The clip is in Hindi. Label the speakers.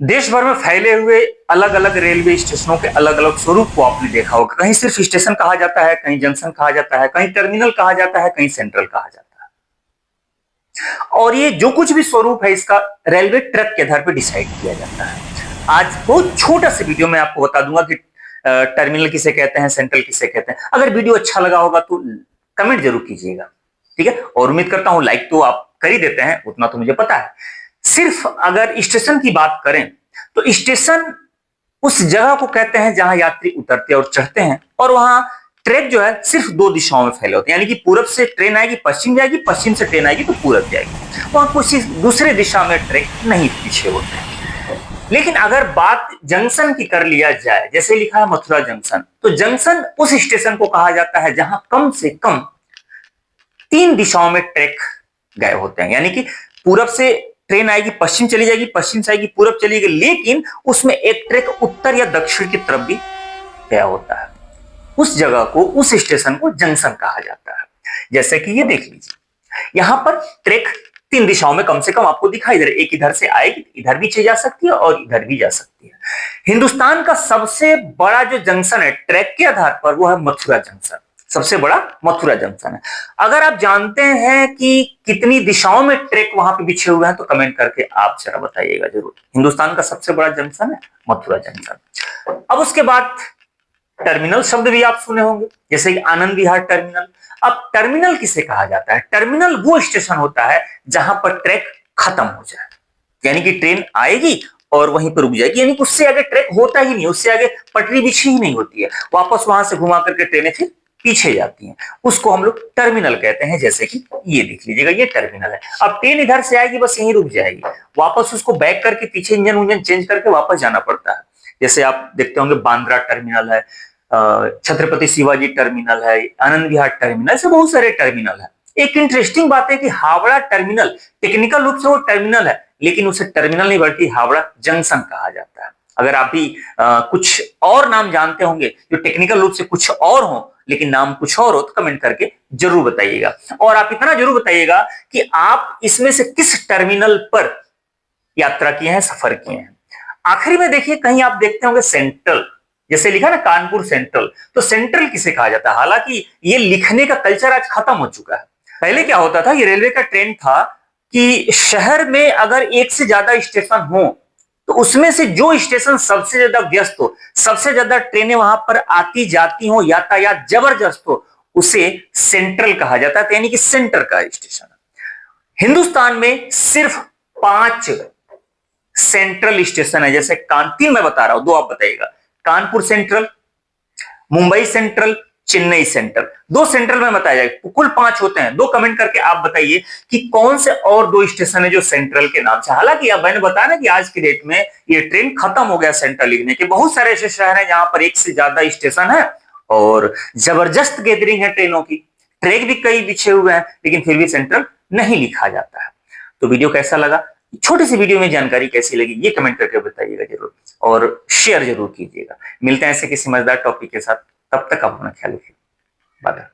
Speaker 1: देश भर में फैले हुए अलग अलग रेलवे स्टेशनों के अलग अलग स्वरूप को आपने देखा होगा। कहीं सिर्फ स्टेशन कहा जाता है, कहीं जंक्शन कहा जाता है, कहीं टर्मिनल कहा जाता है, कहीं सेंट्रल कहा जाता है। और ये जो कुछ भी स्वरूप है इसका रेलवे ट्रैक के आधार पर डिसाइड किया जाता है। आज बहुत छोटा सा वीडियो में आपको बता दूंगा कि टर्मिनल किसे कहते हैं, सेंट्रल किसे कहते हैं। अगर वीडियो अच्छा लगा होगा तो कमेंट जरूर कीजिएगा, ठीक है। और उम्मीद करता हूं लाइक तो आप कर ही देते हैं, उतना तो मुझे पता है। सिर्फ अगर स्टेशन की बात करें तो स्टेशन उस जगह को कहते हैं जहां यात्री उतरते और चढ़ते हैं, और वहां ट्रैक जो है सिर्फ दो दिशाओं में फैले होते हैं। यानी कि पूरब से ट्रेन आएगी पश्चिम जाएगी, पश्चिम से ट्रेन आएगी तो पूरब जाएगी। वहां कुछ दूसरे दिशा में ट्रैक नहीं पीछे होते हैं। लेकिन अगर बात जंक्शन की कर लिया जाए, जैसे लिखा है मथुरा जंक्शन, तो जंक्शन उस स्टेशन को कहा जाता है जहां कम से कम 3 दिशाओं में ट्रैक गए होते हैं। यानी कि पूरब से ट्रेन आएगी पश्चिम चली जाएगी, पश्चिम से आएगी पूरब चली जाएगी, लेकिन उसमें एक ट्रैक उत्तर या दक्षिण की तरफ भी गया होता है। उस जगह को, उस स्टेशन को जंक्शन कहा जाता है। जैसे कि ये देख लीजिए, यहां पर ट्रैक 3 दिशाओं में कम से कम आपको दिखाई दे रहा है। एक इधर से आएगी, इधर भी चली जा सकती है और इधर भी जा सकती है। हिंदुस्तान का सबसे बड़ा जो जंक्शन है ट्रैक के आधार पर, वो है मथुरा जंक्शन। सबसे बड़ा मथुरा जंक्शन है। अगर आप जानते हैं कि कितनी दिशाओं में ट्रैक वहां पे बिछे हुए हैं तो कमेंट करके आप जरा बताइएगा जरूर। हिंदुस्तान का सबसे बड़ा जंक्शन है मथुरा जंक्शन। अब उसके बाद टर्मिनल शब्द भी आप सुने होंगे, जैसे कि आनंद विहार टर्मिनल। अब टर्मिनल किसे कहा जाता है? टर्मिनल वो स्टेशन होता है जहां पर ट्रैक खत्म हो जाए, यानी कि ट्रेन आएगी और वहीं पर रुक जाएगी, यानी कि उससे आगे ट्रैक होता ही नहीं, उससे आगे पटरी बिछी ही नहीं होती है। वापस वहां से घुमा करके ट्रेनें फिर पीछे जाती हैं, उसको हम लोग टर्मिनल कहते हैं। जैसे कि ये देख लीजिएगा, ये टर्मिनल है। अब ट्रेन इधर से आएगी, बस यहीं रुक जाएगी, वापस उसको बैक करके पीछे इंजन चेंज करके वापस जाना पड़ता है। जैसे आप देखते होंगे बांद्रा टर्मिनल है, छत्रपति शिवाजी टर्मिनल है, आनंद विहार टर्मिनल, से बहुत सारे टर्मिनल है। एक इंटरेस्टिंग बात है कि हावड़ा टर्मिनल टेक्निकल रूप से वो टर्मिनल है, लेकिन उसे टर्मिनल नहीं बल्कि हावड़ा जंक्शन कहा जाता है। अगर आप भी कुछ और नाम जानते होंगे जो टेक्निकल रूप से कुछ और हो लेकिन नाम कुछ और हो, तो कमेंट करके जरूर बताइएगा। और आप इतना जरूर बताइएगा कि आप इसमें से किस टर्मिनल पर यात्रा किए हैं, सफर किए हैं। आखिरी में देखिए, कहीं आप देखते होंगे सेंट्रल, जैसे लिखा ना कानपुर सेंट्रल, तो सेंट्रल किसे कहा जाता है? हालांकि ये लिखने का कल्चर आज खत्म हो चुका है। पहले क्या होता था, ये रेलवे का ट्रेंड था कि शहर में अगर एक से ज्यादा स्टेशन हो तो उसमें से जो स्टेशन सबसे ज्यादा व्यस्त हो, सबसे ज्यादा ट्रेनें वहां पर आती जाती हो, यातायात जबरदस्त हो, उसे सेंट्रल कहा जाता है, यानी कि सेंटर का स्टेशन। हिंदुस्तान में सिर्फ 5 सेंट्रल स्टेशन है। जैसे 3 मैं बता रहा हूं, 2 आप बताइएगा। Kanpur central, Mumbai central, Chennai central. 2 central में बताया जाएगा, कुल 5 होते हैं। 2 कमेंट करके आप बताइए कि कौन से और 2 स्टेशन है जो सेंट्रल के नाम से। हालांकि अब मैंने बताया ना कि आज की डेट में ये ट्रेंड खत्म हो गया सेंट्रल लिखने के। बहुत सारे ऐसे शहर हैं जहां पर एक से ज्यादा स्टेशन है और जबरदस्त गैदरिंग है ट्रेनों की, ट्रैक भी कई बिछे हुए हैं, लेकिन फिर भी सेंट्रल नहीं लिखा जाता है। तो वीडियो कैसा लगा, छोटी सी वीडियो में जानकारी कैसी लगी, ये कमेंट करके बताइएगा जरूर, और शेयर जरूर कीजिएगा। मिलते हैं ऐसे किसी मजेदार टॉपिक के साथ, तब तक आप अपना ख्याल रखिए। बाय।